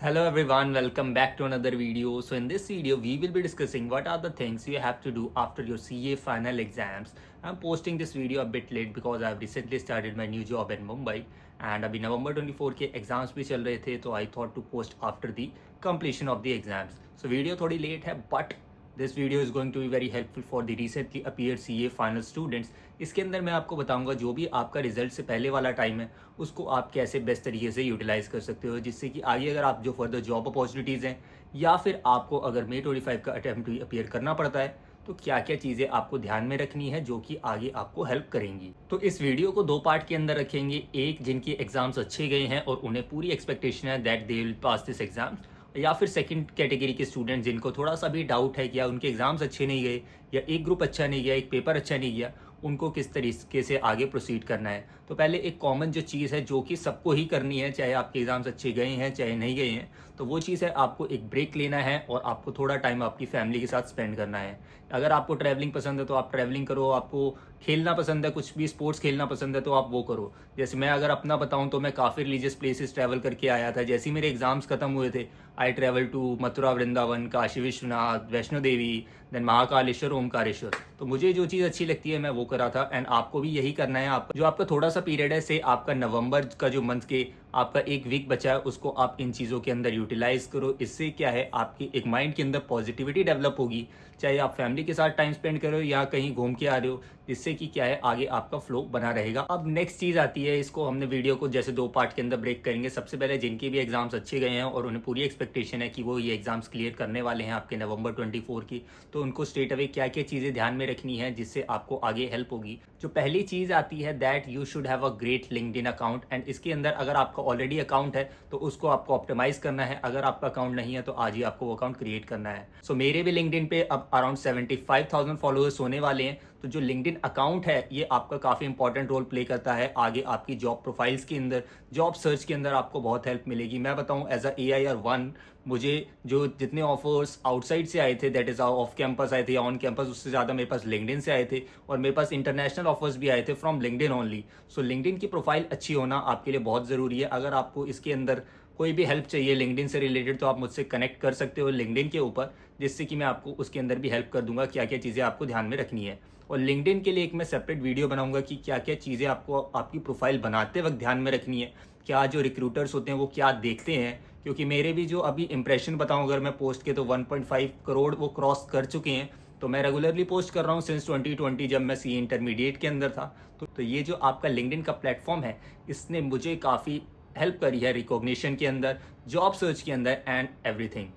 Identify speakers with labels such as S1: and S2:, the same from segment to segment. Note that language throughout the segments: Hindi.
S1: Hello everyone, welcome back to another video. So in this video, we will be discussing what are the things you have to do after your CA final exams. I'm posting this video a bit late because I've recently started my new job in Mumbai and अभी November 24 के एग्जाम्स भी चल रहे थे तो I thought to post after the completion of the exams. So video थोड़ी late है but this video is going to be very helpful for the recently appear CA final students. इसके अंदर मैं आपको बताऊंगा जो भी आपका रिजल्ट से पहले वाला टाइम है उसको आप कैसे बेस्ट तरीके से यूटिलाइज़ कर सकते हो, जिससे कि आगे अगर आप जो फर्दर जॉब अपॉर्चुनिटीज़ हैं या फिर आपको अगर May 25 का अटैम्प्ट अपीयर करना पड़ता है तो क्या क्या चीज़ें आपको ध्यान में रखनी है जो कि आगे आपको हेल्प करेंगी। तो इस वीडियो को दो पार्ट के अंदर रखेंगे, एक जिनके एग्जाम्स अच्छे गए हैं और उन्हें पूरी एक्सपेक्टेशन है that they will pass this exam, या फिर सेकंड कैटेगरी के स्टूडेंट जिनको थोड़ा सा भी डाउट है कि या उनके एग्जाम्स अच्छे नहीं गए या एक ग्रुप अच्छा नहीं गया, एक पेपर अच्छा नहीं गया, उनको किस तरीके से आगे प्रोसीड करना है। तो पहले एक कॉमन जो चीज़ है जो कि सबको ही करनी है, चाहे आपके एग्जाम्स अच्छे गए हैं चाहे नहीं गए हैं, तो वो चीज़ है आपको एक ब्रेक लेना है और आपको थोड़ा टाइम आपकी फैमिली के साथ स्पेंड करना है। अगर आपको ट्रैवलिंग पसंद है तो आप ट्रैवलिंग करो, आपको खेलना पसंद है, कुछ भी स्पोर्ट्स खेलना पसंद है तो आप वो करो। जैसे मैं अगर अपना बताऊं तो मैं काफ़ी रिलीजियस प्लेसेस ट्रैवल करके आया था। जैसे ही मेरे एग्जाम्स खत्म हुए थे I travel to Mathura, Vrindavan, Kashi Vishwanath, Vaishno Devi, then Mahakaleshwar, Omkareshwar. तो मुझे जो चीज़ अच्छी लगती है मैं वो करा था एंड आपको भी यही करना है। आपका जो आपका थोड़ा सा पीरियड है से आपका नवंबर का जो मंथ के आपका एक वीक बचा है उसको आप इन चीज़ों के अंदर यूटिलाइज करो। इससे क्या है आपकी एक माइंड के अंदर पॉजिटिविटी डेवलप होगी, चाहे आप फैमिली के साथ टाइम स्पेंड करो या कहीं घूम के आ रहे हो, जिससे कि क्या है आगे आपका फ्लो बना रहेगा। अब नेक्स्ट चीज़ आती है, इसको हमने वीडियो को जैसे दो पार्ट के अंदर ब्रेक करेंगे। सबसे पहले जिनके भी एग्जाम्स अच्छे गए हैं और उन्हें पूरी एक्सपेक्टेशन है कि वो ये एग्जाम्स क्लियर करने वाले हैं आपके नवंबर 24 की, तो उनको स्ट्रेट अवे क्या क्या चीज़ें ध्यान में रखनी है जिससे आपको आगे हेल्प होगी। जो पहली चीज़ आती है that you should have a great LinkedIn account, and इसके अंदर अगर आपका ऑलरेडी अकाउंट है तो उसको आपको ऑप्टिमाइज करना है। अगर आपका अकाउंट नहीं है तो आज ही आपको वो अकाउंट क्रिएट करना है। सो मेरे भी लिंक्डइन पे अब अराउंड 75,000 फॉलोअर्स होने वाले हैं। तो जो लिंक्डइन अकाउंट है ये आपका काफ़ी इंपॉर्टेंट रोल प्ले करता है आगे आपकी जॉब प्रोफाइल्स के अंदर, जॉब सर्च के अंदर आपको बहुत हेल्प मिलेगी। मैं बताऊं एज अ AIR1 मुझे जो जितने ऑफर्स आउटसाइड से आए थे दैट इज़ ऑफ कैंपस आए थे या ऑन कैंपस, उससे ज़्यादा मेरे पास लिंक्डइन से आए थे और मेरे पास इंटरनेशनल ऑफर्स भी आए थे from LinkedIn only. So LinkedIn की प्रोफाइल अच्छी होना आपके लिए बहुत ज़रूरी है। अगर आपको इसके अंदर कोई भी हेल्प चाहिए लिंक्डइन से रिलेटेड तो आप मुझसे कनेक्ट कर सकते हो लिंक्डइन के ऊपर, जिससे कि मैं आपको उसके अंदर भी हेल्प कर दूंगा क्या क्या चीज़ें आपको ध्यान में रखनी है। और लिंक्डइन के लिए एक मैं सेपरेट वीडियो बनाऊंगा कि क्या क्या चीज़ें आपको आपकी प्रोफाइल बनाते वक्त ध्यान में रखनी है, क्या जो रिक्रूटर्स होते हैं वो क्या देखते हैं। क्योंकि मेरे भी जो अभी इंप्रेशन बताऊँ अगर मैं पोस्ट के तो 1.5 करोड़ वो क्रॉस कर चुके हैं। तो मैं रेगुलरली पोस्ट कर रहा हूँ सिंस 2020 जब मैं CA इंटरमीडिएट के अंदर था। तो ये जो आपका लिंक्डइन का प्लेटफॉर्म है इसने मुझे काफ़ी हेल्प करी है रिकॉग्निशन के अंदर, जॉब सर्च के अंदर एंड एवरीथिंग।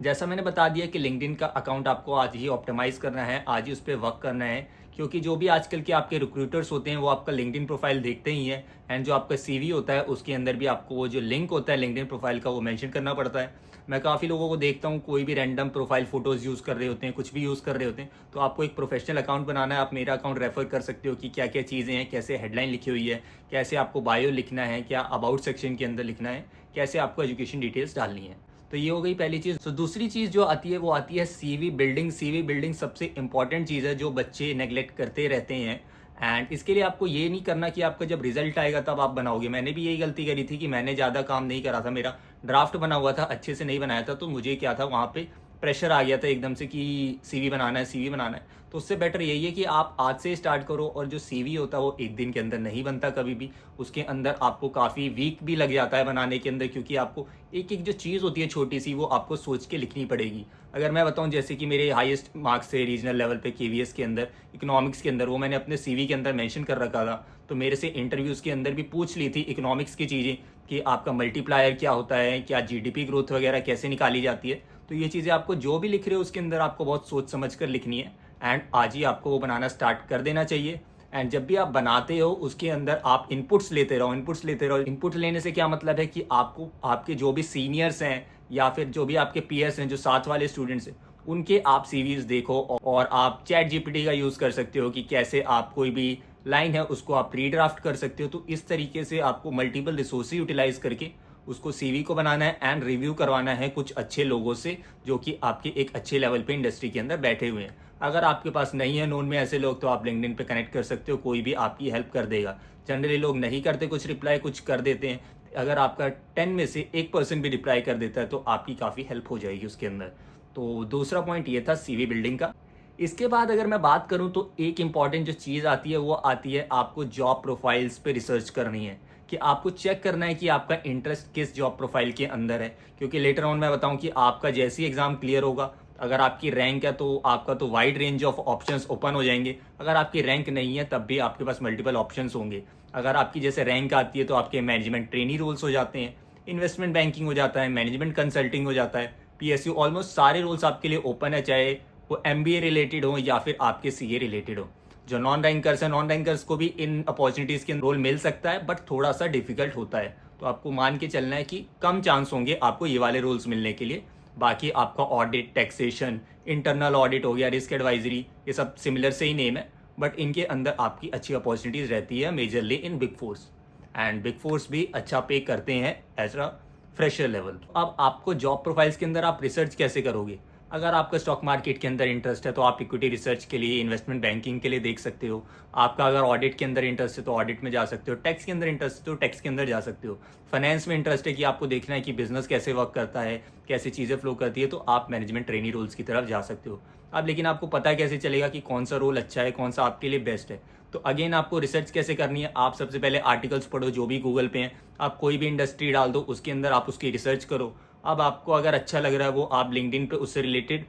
S1: जैसा मैंने बता दिया कि लिंक्डइन का अकाउंट आपको आज ही ऑप्टिमाइज करना है, आज ही उस पर वर्क करना है, क्योंकि जो भी आजकल के आपके रिक्रूटर्स होते हैं वो आपका लिंक्डइन प्रोफाइल देखते ही हैं एंड जो आपका CV होता है उसके अंदर भी आपको वो जो लिंक होता है लिंक्डइन प्रोफाइल का वो मेंशन करना पड़ता है। मैं काफ़ी लोगों को देखता हूँ कोई भी रैंडम प्रोफाइल फ़ोटोज़ यूज़ कर रहे होते हैं, कुछ भी यूज़ कर रहे होते हैं। तो आपको एक प्रोफेशनल अकाउंट बनाना है। आप मेरा अकाउंट रेफर कर सकते हो कि क्या क्या चीज़ें हैं, कैसे हेडलाइन लिखी हुई है, कैसे आपको बायो लिखना है, क्या अबाउट सेक्शन के अंदर लिखना है, कैसे आपको एजुकेशन डिटेल्स डालनी है। तो ये हो गई पहली चीज़। तो दूसरी चीज़ जो आती है वो आती है CV बिल्डिंग। CV बिल्डिंग सबसे इंपॉर्टेंट चीज़ है जो बच्चे नेगलेक्ट करते रहते हैं एंड इसके लिए आपको ये नहीं करना कि आपका जब रिजल्ट आएगा तब आप बनाओगे। मैंने भी यही गलती करी थी कि मैंने ज़्यादा काम नहीं करा था, मेरा ड्राफ्ट बना हुआ था, अच्छे से नहीं बनाया था, तो मुझे क्या था वहाँ पे प्रेशर आ गया था एकदम से कि CV बनाना है, CV बनाना है। तो उससे बेटर यही है कि आप आज से स्टार्ट करो। और जो CV होता है वो एक दिन के अंदर नहीं बनता कभी भी, उसके अंदर आपको काफ़ी वीक भी लग जाता है बनाने के अंदर, क्योंकि आपको एक एक जो चीज़ होती है छोटी सी वो आपको सोच के लिखनी पड़ेगी। अगर मैं बताऊं जैसे कि मेरे हाईएस्ट मार्क्स थे रीजनल लेवल पे KVS के अंदर, इकोनॉमिक्स के अंदर, वो मैंने अपने CV के अंदर मेंशन कर रखा था। तो मेरे से इंटरव्यूज़ के अंदर भी पूछ ली थी इकोनॉमिक्स की चीज़ें कि आपका मल्टीप्लायर क्या होता है, क्या GDP ग्रोथ वगैरह कैसे निकाली जाती है। तो ये चीज़ें आपको जो भी लिख रहे हो उसके अंदर आपको बहुत सोच समझ कर लिखनी है एंड आज ही आपको वो बनाना स्टार्ट कर देना चाहिए। एंड जब भी आप बनाते हो उसके अंदर आप इनपुट्स लेते रहो, इनपुट्स लेते रहो। इनपुट लेने से क्या मतलब है कि आपको आपके जो भी सीनियर्स हैं या फिर जो भी आपके पीयर्स हैं, जो साथ वाले स्टूडेंट्स हैं, उनके आप CVs देखो और आप ChatGPT का यूज़ कर सकते हो कि कैसे आप कोई भी लाइन है उसको आप रीड्राफ्ट कर सकते हो। तो इस तरीके से आपको मल्टीपल रिसोर्स यूटिलाइज करके उसको CV को बनाना है एंड रिव्यू करवाना है कुछ अच्छे लोगों से जो कि आपके एक अच्छे लेवल पे इंडस्ट्री के अंदर बैठे हुए हैं। अगर आपके पास नहीं है नोन में ऐसे लोग तो आप लिंक्डइन पे कनेक्ट कर सकते हो, कोई भी आपकी हेल्प कर देगा। जनरली लोग नहीं करते, कुछ रिप्लाई कुछ कर देते हैं। अगर आपका 10 में से 1% भी रिप्लाई कर देता है तो आपकी काफ़ी हेल्प हो जाएगी उसके अंदर। तो दूसरा पॉइंट ये था सीवी बिल्डिंग का। इसके बाद अगर मैं बात करूं तो एक इम्पॉर्टेंट जो चीज़ आती है वो आती है आपको जॉब प्रोफाइल्स पे रिसर्च करनी है, कि आपको चेक करना है कि आपका इंटरेस्ट किस जॉब प्रोफाइल के अंदर है। क्योंकि लेटर ऑन मैं बताऊं कि आपका जैसे ही एग्ज़ाम क्लियर होगा, अगर आपकी रैंक है तो आपका तो wide range of options open हो जाएंगे। अगर आपकी रैंक नहीं है तब भी आपके पास मल्टीपल ऑप्शंस होंगे। अगर आपकी जैसे रैंक आती है तो आपके मैनेजमेंट ट्रेनी रोल्स हो जाते हैं, इन्वेस्टमेंट बैंकिंग हो जाता है, मैनेजमेंट कंसल्टिंग हो जाता है, पीएसयू, ऑलमोस्ट सारे रोल्स आपके लिए ओपन है, चाहे वो एमबीए रिलेटेड हो या फिर आपके सीए रिलेटेड हो। जो नॉन रैंकर्स हैं, नॉन रैंकर्स को भी इन अपॉर्चुनिटीज़ के रोल मिल सकता है, बट थोड़ा सा डिफिकल्ट होता है। तो आपको मान के चलना है कि कम चांस होंगे आपको ये वाले रोल्स मिलने के लिए। बाकी आपका ऑडिट, टैक्सेशन, इंटरनल ऑडिट हो गया, रिस्क एडवाइजरी, ये सब सिमिलर से ही नेम है, बट इनके अंदर आपकी अच्छी अपॉर्चुनिटीज़ रहती है majorly in big force. And big force भी अच्छा पे करते हैं एज अ फ्रेशर लेवल। अब आपको जॉब प्रोफाइल्स के अंदर आप रिसर्च कैसे करोगे? अगर आपका स्टॉक मार्केट के अंदर इंटरेस्ट है तो आप इक्विटी रिसर्च के लिए, इन्वेस्टमेंट बैंकिंग के लिए देख सकते हो। आपका अगर ऑडिट के अंदर इंटरेस्ट है तो ऑडिट में जा सकते हो। टैक्स के अंदर इंटरेस्ट है तो टैक्स के अंदर जा सकते हो। फाइनेंस में इंटरेस्ट है कि आपको देखना है कि बिजनेस कैसे वर्क करता है, कैसे चीज़ें फ्लो करती है, तो आप मैनेजमेंट ट्रेनी रोल्स की तरफ जा सकते हो। अब लेकिन आपको पता कैसे चलेगा कि कौन सा रोल अच्छा है, कौन सा आपके लिए बेस्ट है? तो अगेन आपको रिसर्च कैसे करनी है? आप सबसे पहले आर्टिकल्स पढ़ो जो भी गूगल पे हैं। आप कोई भी इंडस्ट्री डाल दो, उसके अंदर आप उसकी रिसर्च करो। अब आपको अगर अच्छा लग रहा है वो, आप लिंक्डइन पे उससे रिलेटेड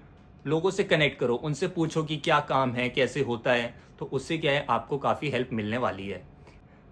S1: लोगों से कनेक्ट करो, उनसे पूछो कि क्या काम है, कैसे होता है। तो उससे क्या है, आपको काफ़ी हेल्प मिलने वाली है।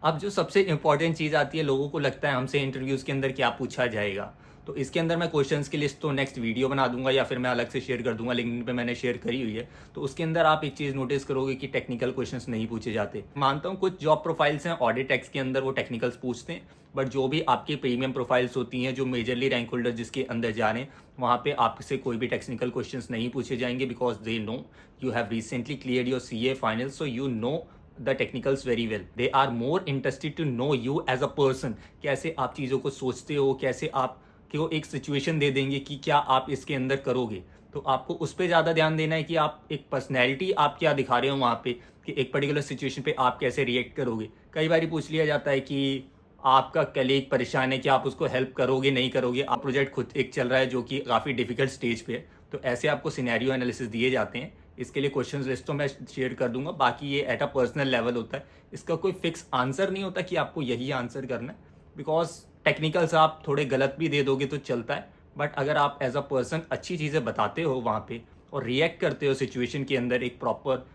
S1: अब जो सबसे इंपॉर्टेंट चीज़ आती है, लोगों को लगता है हमसे इंटरव्यूज़ के अंदर क्या पूछा जाएगा। तो इसके अंदर मैं क्वेश्चंस की लिस्ट तो नेक्स्ट वीडियो बना दूंगा या फिर मैं अलग से शेयर कर दूंगा, लिंक्डइन पे मैंने शेयर करी हुई है। तो उसके अंदर आप एक चीज़ नोटिस करोगे कि टेक्निकल क्वेश्चंस नहीं पूछे जाते। मानता हूँ कुछ जॉब प्रोफाइल्स हैं ऑडिट टैक्स के अंदर वो टेक्निकल्स पूछते हैं, बट जो भी आपकी प्रीमियम प्रोफाइल्स होती हैं, जो मेजरली रैंक होल्डर जिसके अंदर जा रहे हैं, वहाँ पे आपसे कोई भी टेक्निकल क्वेश्चंस नहीं पूछे जाएंगे, because they know you have recently clear your CA final, so you know the technicals very well. They are more interested to know you as a person, कैसे आप चीज़ों को सोचते हो, कैसे आप को एक सिचुएशन दे देंगे कि क्या आप इसके अंदर करोगे। तो आपको उस पर ज़्यादा ध्यान देना है कि आप एक पर्सनैलिटी आप क्या दिखा रहे हो वहाँ पे, कि एक पर्टिकुलर सिचुएशन पे आप कैसे रिएक्ट करोगे। कई बार पूछ लिया जाता है कि आपका कलीग परेशान है कि आप उसको हेल्प करोगे नहीं करोगे। आप प्रोजेक्ट खुद एक चल रहा है जो कि काफ़ी डिफिकल्ट स्टेज पे है, तो ऐसे आपको सिनेरियो एनालिसिस दिए जाते हैं। इसके लिए क्वेश्चन लिस्ट तो मैं शेयर कर दूंगा। बाकी ये एट अ पर्सनल लेवल होता है, इसका कोई फिक्स आंसर नहीं होता कि आपको यही आंसर करना है, बिकॉज टेक्निकल्स आप थोड़े गलत भी दे दोगे तो चलता है, बट अगर आप एज अ पर्सन अच्छी चीज़ें बताते हो वहाँ पे और रिएक्ट करते हो सिचुएशन के अंदर एक प्रॉपर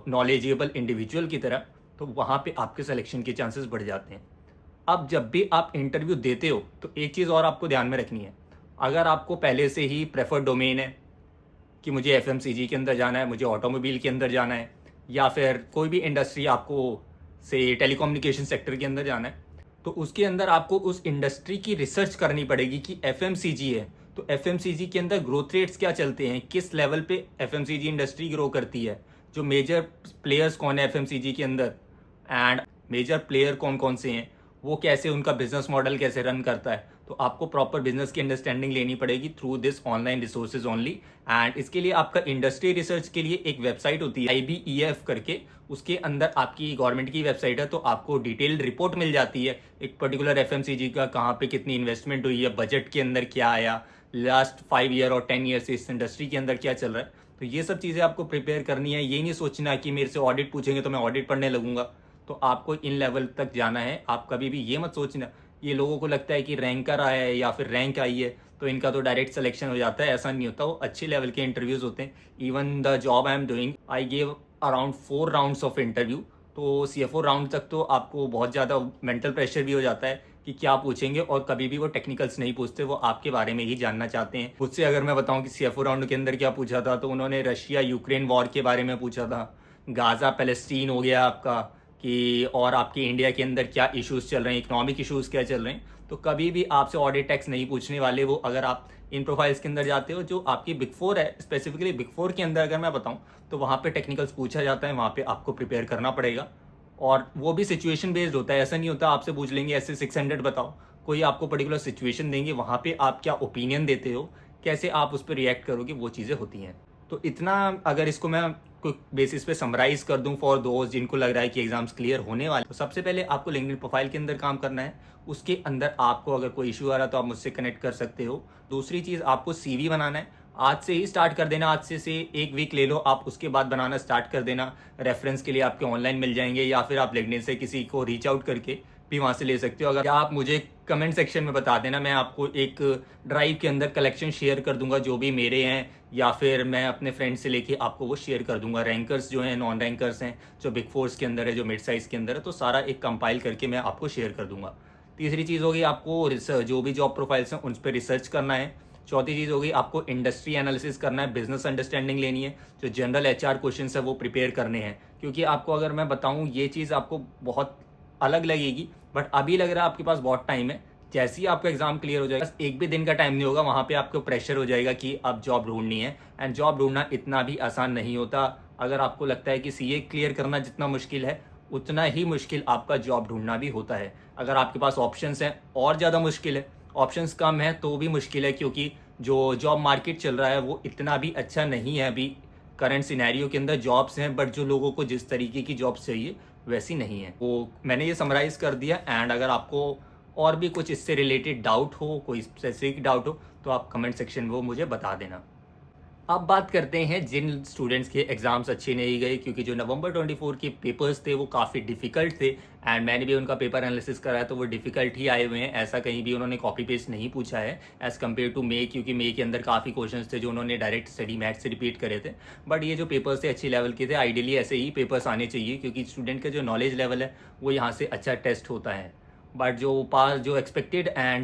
S1: नॉलेजेबल इंडिविजुअल की तरह, तो वहाँ पे आपके सिलेक्शन के चांसेस बढ़ जाते हैं। अब जब भी आप इंटरव्यू देते हो तो एक चीज़ और आपको ध्यान में रखनी है। अगर आपको पहले से ही प्रेफर्ड डोमेन है कि मुझे एफएमसीजी के अंदर जाना है, मुझे ऑटोमोबाइल के अंदर जाना है, या फिर कोई भी इंडस्ट्री आपको से टेलीकम्युनिकेशन सेक्टर के अंदर जाना है, तो उसके अंदर आपको उस इंडस्ट्री की रिसर्च करनी पड़ेगी कि एफएमसीजी है तो एफएमसीजी के अंदर ग्रोथ रेट्स क्या चलते हैं, किस लेवल पे एफएमसीजी इंडस्ट्री ग्रो करती है, जो मेजर प्लेयर्स कौन है एफएमसीजी के अंदर, एंड मेजर प्लेयर कौन कौन से हैं, वो कैसे, उनका बिजनेस मॉडल कैसे रन करता है। तो आपको प्रॉपर बिजनेस की अंडरस्टैंडिंग लेनी पड़ेगी through this online resources only. And इसके लिए आपका इंडस्ट्री रिसर्च के लिए एक वेबसाइट होती है IBEF करके, उसके अंदर आपकी गवर्नमेंट की वेबसाइट है, तो आपको डिटेल्ड रिपोर्ट मिल जाती है एक पर्टिकुलर एफएमसीजी का कहाँ पे कितनी इन्वेस्टमेंट हुई है, बजट के अंदर क्या आया, लास्ट 5 ईयर और 10 ईयर से इस इंडस्ट्री के अंदर क्या चल रहा है। तो ये सब चीज़ें आपको प्रिपेयर करनी है। ये नहीं सोचना कि मेरे से ऑडिट पूछेंगे तो मैं ऑडिट पढ़ने लगूंगा। तो आपको इन लेवल तक जाना है। आप कभी भी ये मत सोचना, ये लोगों को लगता है कि रैंकर आया है या फिर रैंक आई है तो इनका तो डायरेक्ट सिलेक्शन हो जाता है, ऐसा नहीं होता। वो अच्छे लेवल के इंटरव्यूज होते हैं। Even the job I am doing, I gave around 4 rounds of interview. तो CFO राउंड तक तो आपको बहुत ज़्यादा मेंटल प्रेशर भी हो जाता है कि क्या पूछेंगे, और कभी भी वो टेक्निकल्स नहीं पूछते, वो आपके बारे में ही जानना चाहते हैं। मुझसे अगर मैं बताऊं कि CFO राउंड के अंदर क्या पूछा था, तो उन्होंने रशिया यूक्रेन वॉर के बारे में पूछा था, गाज़ा पैलेस्टीन हो गया आपका, कि और आपके इंडिया के अंदर क्या इश्यूज चल रहे हैं, इकोनॉमिक इश्यूज क्या चल रहे हैं। तो कभी भी आपसे ऑडिट टैक्स नहीं पूछने वाले वो, अगर आप इन प्रोफाइल्स के अंदर जाते हो। जो आपकी बिग 4 है, स्पेसिफिकली बिग 4 के अंदर अगर मैं बताऊं तो वहाँ पे टेक्निकल्स पूछा जाता है, वहाँ पे आपको प्रिपेयर करना पड़ेगा। और वो भी सिचुएशन बेस्ड होता है, ऐसा नहीं होता आपसे पूछ लेंगे ऐसे 600 बताओ। कोई आपको पर्टिकुलर सिचुएशन देंगे, वहाँ पे आप क्या ओपिनियन देते हो, कैसे आप उस पर रिएक्ट करोगे, वो चीज़ें होती हैं। तो इतना अगर इसको मैं क्विक बेसिस पे समराइज कर दूं फॉर दोस्त जिनको लग रहा है कि एग्जाम्स क्लियर होने वाले। तो सबसे पहले आपको लिंक्डइन प्रोफाइल के अंदर काम करना है। उसके अंदर आपको अगर कोई इशू आ रहा है तो आप मुझसे कनेक्ट कर सकते हो। दूसरी चीज़, आपको सीवी बनाना है। आज से ही स्टार्ट कर देना, आज से एक वीक ले लो आप, उसके बाद बनाना स्टार्ट कर देना। रेफरेंस के लिए आपके ऑनलाइन मिल जाएंगे या फिर आप लिंक्डइन से किसी को रीच आउट करके भी वहाँ से ले सकते हो। अगर आप मुझे कमेंट सेक्शन में बता देना, मैं आपको एक ड्राइव के अंदर कलेक्शन शेयर कर दूंगा जो भी मेरे हैं, या फिर मैं अपने फ्रेंड से लेके आपको वो शेयर कर दूंगा। रैंकर्स जो हैं, नॉन रैंकर्स हैं, जो बिग फोर्स के अंदर है, जो मिड साइज के अंदर है, तो सारा एक कंपाइल करके मैं आपको शेयर कर दूंगा। तीसरी चीज़ होगी, आपको रिसर्च, जो भी जॉब प्रोफाइल्स हैं उन पर रिसर्च करना है। चौथी चीज़ होगी, आपको इंडस्ट्री एनालिसिस करना है, बिजनेस अंडरस्टैंडिंग लेनी है, जो जनरल एचआर क्वेश्चन है वो प्रिपेयर करने हैं। क्योंकि आपको अगर मैं बताऊं, ये चीज़ आपको बहुत अलग लगेगी, बट अभी लग रहा है आपके पास बहुत टाइम है। जैसे ही आपका एग्जाम क्लियर हो जाएगा, एक भी दिन का टाइम नहीं होगा, वहाँ पे आपको प्रेशर हो जाएगा कि अब जॉब ढूंढनी है। एंड जॉब ढूंढना इतना भी आसान नहीं होता। अगर आपको लगता है कि सीए क्लियर करना जितना मुश्किल है, उतना ही मुश्किल आपका जॉब ढूंढना भी होता है। अगर आपके पास ऑप्शंस हैं और ज़्यादा मुश्किल है, ऑप्शंस कम है तो भी मुश्किल है, क्योंकि जो जॉब मार्केट चल रहा है वो इतना भी अच्छा नहीं है। अभी करंट सिनेरियो के अंदर जॉब्स हैं, बट जो लोगों को जिस तरीके की जॉब्स चाहिए वैसी नहीं है। वो मैंने ये समराइज़ कर दिया। एंड अगर आपको और भी कुछ इससे रिलेटेड डाउट हो, कोई स्पेसिफिक डाउट हो, तो आप कमेंट सेक्शन में वो मुझे बता देना। अब बात करते हैं जिन स्टूडेंट्स के एग्जाम्स अच्छे नहीं गए, क्योंकि जो नवंबर 24 के पेपर्स थे वो काफ़ी डिफिकल्ट थे। एंड मैंने भी उनका पेपर एनालिसिस कराया तो वो डिफिकल्ट ही आए हुए हैं। ऐसा कहीं भी उन्होंने कॉपी पेस्ट नहीं पूछा है एज़ कम्पेयर टू मे, क्योंकि मे के अंदर काफ़ी क्वेश्चंस थे जो उन्होंने डायरेक्ट स्टडी मैथ से रिपीट करे थे। बट ये जो पेपर्स थे अच्छी लेवल के थे। आइडियली ऐसे ही पेपर्स आने चाहिए, क्योंकि स्टूडेंट का जो नॉलेज लेवल है वो यहाँ से अच्छा टेस्ट होता है। बट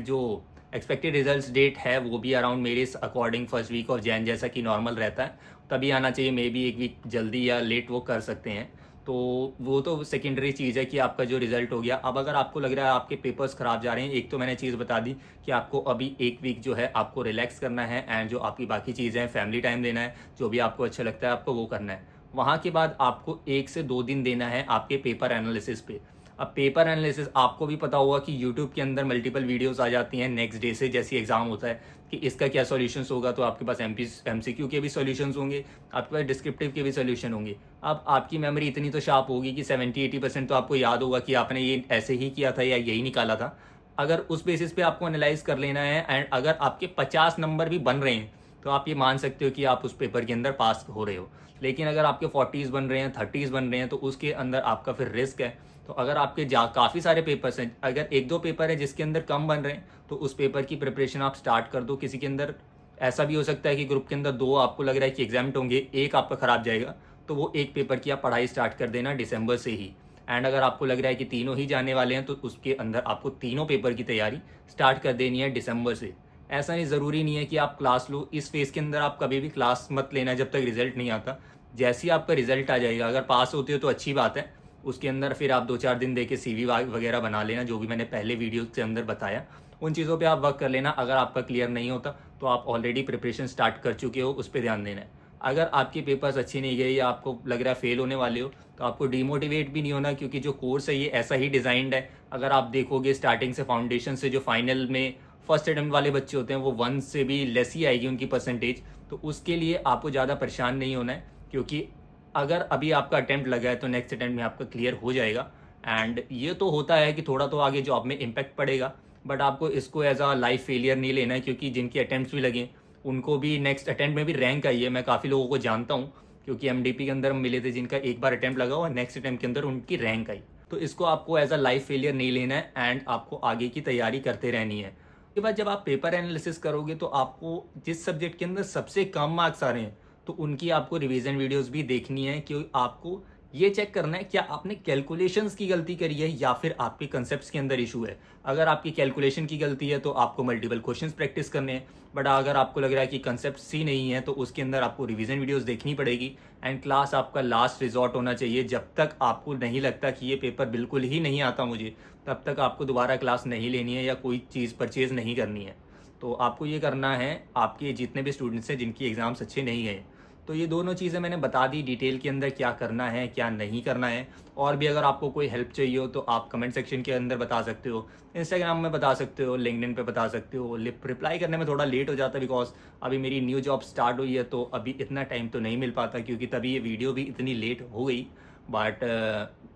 S1: जो एक्सपेक्टेड रिजल्ट्स डेट है वो भी अराउंड मेरे according first week of Jan, जैसा कि नॉर्मल रहता है, तभी आना चाहिए। मे बी एक वीक जल्दी या लेट वो कर सकते हैं। तो वो तो सेकेंडरी चीज़ है कि आपका जो रिजल्ट हो गया। अब अगर आपको लग रहा है आपके पेपर्स ख़राब जा रहे हैं, एक तो मैंने चीज़ बता दी कि आपको अभी एक वीक जो है आपको रिलैक्स करना है। एंड जो आपकी बाकी चीज़ें हैं, फैमिली टाइम देना है, जो भी आपको अच्छा लगता है आपको वो करना है। वहाँ के बाद आपको 1 से 2 दिन देना है आपके पेपर एनालिसिस पे। अब पेपर एनालिसिस आपको भी पता होगा कि यूट्यूब के अंदर मल्टीपल वीडियोस आ जाती हैं नेक्स्ट डे से, जैसे एग्जाम होता है, कि इसका क्या सॉल्यूशंस होगा। तो आपके पास एमसीक्यू के भी सॉल्यूशंस होंगे, आपके पास डिस्क्रिप्टिव के भी सॉल्यूशन होंगे। अब आपकी मेमोरी इतनी तो शार्प होगी कि 70-80% तो आपको याद होगा कि आपने ये ऐसे ही किया था या यही निकाला था। अगर उस बेसिस पे आपको एनालाइज कर लेना है, एंड अगर आपके 50 नंबर भी बन रहे हैं तो आप ये मान सकते हो कि आप उस पेपर के अंदर पास हो रहे हो। लेकिन अगर आपके 40s बन रहे हैं, 30s बन रहे हैं, तो उसके अंदर आपका फिर रिस्क है। तो अगर आपके काफ़ी सारे पेपर्स हैं, अगर 1-2 पेपर है जिसके अंदर कम बन रहे हैं, तो उस पेपर की प्रिपरेशन आप स्टार्ट कर दो। किसी के अंदर ऐसा भी हो सकता है कि ग्रुप के अंदर 2 आपको लग रहा है कि एग्जाम होंगे, एक आपका खराब जाएगा, तो वो एक पेपर की आप पढ़ाई स्टार्ट कर देना दिसंबर से ही। एंड अगर आपको लग रहा है कि तीनों ही जाने वाले हैं, तो उसके अंदर आपको तीनों पेपर की तैयारी स्टार्ट कर देनी है दिसंबर से। ऐसा नहीं, ज़रूरी नहीं है कि आप क्लास लो। इस फेज़ के अंदर आप कभी भी क्लास मत लेना जब तक रिजल्ट नहीं आता। जैसे ही आपका रिजल्ट आ जाएगा, अगर पास होते हो तो अच्छी बात है, उसके अंदर फिर आप 2-4 दिन दे के CV वगैरह बना लेना, जो भी मैंने पहले वीडियो के अंदर बताया उन चीज़ों पे आप वर्क कर लेना। अगर आपका क्लियर नहीं होता तो आप ऑलरेडी प्रिपरेशन स्टार्ट कर चुके हो, उस पर ध्यान देना है। अगर आपके पेपर्स अच्छे नहीं गए या आपको लग रहा है फेल होने वाले हो, तो आपको डीमोटिवेट भी नहीं होना, क्योंकि जो कोर्स है ये ऐसा ही डिज़ाइंड है। अगर आप देखोगे स्टार्टिंग से, फाउंडेशन से, जो फाइनल में फर्स्ट अटेम्प्ट वाले बच्चे होते हैं वो 1 से भी लेस ही आएगी उनकी परसेंटेज। तो उसके लिए आपको ज़्यादा परेशान नहीं होना है, क्योंकि अगर अभी आपका अटेम्प्ट लगा है तो नेक्स्ट अटेम्प्ट में आपका क्लियर हो जाएगा। एंड ये तो होता है कि थोड़ा तो आगे जॉब में इम्पैक्ट पड़ेगा, बट आपको इसको एज अ लाइफ फेलियर नहीं लेना है, क्योंकि जिनके अटेम्प्ट्स भी लगे उनको भी नेक्स्ट अटेम्प्ट में भी रैंक आई है। मैं काफ़ी लोगों को जानता हूँ, क्योंकि MDP के अंदर मिले थे जिनका एक बार अटेम्प्ट लगा और नेक्स्ट अटेम्प्ट के अंदर उनकी रैंक आई। तो इसको आपको एज अ लाइफ फेलियर नहीं लेना है, एंड आपको आगे की तैयारी करते रहनी है। उसके बाद जब आप पेपर एनालिसिस करोगे तो आपको जिस सब्जेक्ट के अंदर सबसे कम मार्क्स आ रहे हैं, तो उनकी आपको रिवीजन वीडियोस भी देखनी है, कि आपको ये चेक करना है क्या आपने कैलकुलेशंस की गलती करी है या फिर आपके कंसेप्ट्स के अंदर इशू है। अगर आपकी कैलकुलेशन की गलती है तो आपको मल्टीपल क्वेश्चंस प्रैक्टिस करने हैं, बट अगर आपको लग रहा है कि कंसेप्ट्स ही नहीं है तो उसके अंदर आपको रिवीजन वीडियोस देखनी पड़ेगी। एंड क्लास आपका लास्ट रिजॉर्ट होना चाहिए। जब तक आपको नहीं लगता कि ये पेपर बिल्कुल ही नहीं आता मुझे, तब तक आपको दोबारा क्लास नहीं लेनी है या कोई चीज़ परचेज़ नहीं करनी है। तो आपको ये करना है, आपके जितने भी स्टूडेंट्स हैं जिनकी एग्ज़ाम्स अच्छे नहीं गए, तो ये दोनों चीज़ें मैंने बता दी डिटेल के अंदर, क्या करना है क्या नहीं करना है। और भी अगर आपको कोई हेल्प चाहिए हो तो आप कमेंट सेक्शन के अंदर बता सकते हो, इंस्टाग्राम में बता सकते हो, लिंक्डइन पे बता सकते हो। रिप्लाई करने में थोड़ा लेट हो जाता है बिकॉज अभी मेरी न्यू जॉब स्टार्ट हुई है, तो अभी इतना टाइम तो नहीं मिल पाता, क्योंकि तभी ये वीडियो भी इतनी लेट हो गई। बट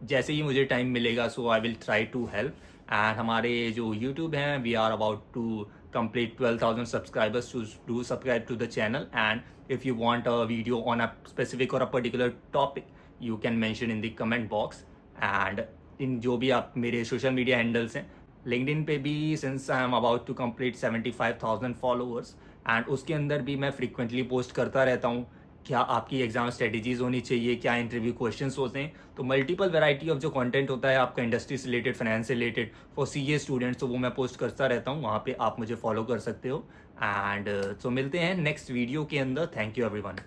S1: जैसे ही मुझे टाइम मिलेगा so I will try to help. And हमारे जो यूट्यूब हैं, we are about to complete 12,000 subscribers to do subscribe to the channel. And if you want a video on a specific or a particular topic, you can mention in the comment box. And इन जो भी आप मेरे सोशल मीडिया हैंडल्स हैं, लिंक्डइन पे भी since I am about to complete 75,000 followers, and उसके अंदर भी मैं फ्रीक्वेंटली पोस्ट करता रहता हूँ क्या आपकी एग्जाम स्ट्रेटजीज होनी चाहिए, क्या इंटरव्यू क्वेश्चंस होते हैं। तो मल्टीपल वैरायटी ऑफ जो कंटेंट होता है आपका इंडस्ट्री से रिलेटेड, फाइनेंस से रिलेटेड, फॉर सीए स्टूडेंट्स, तो वो मैं पोस्ट करता रहता हूँ, वहाँ पे आप मुझे फॉलो कर सकते हो। एंड सो मिलते हैं नेक्स्ट वीडियो के अंदर। Thank you everyone.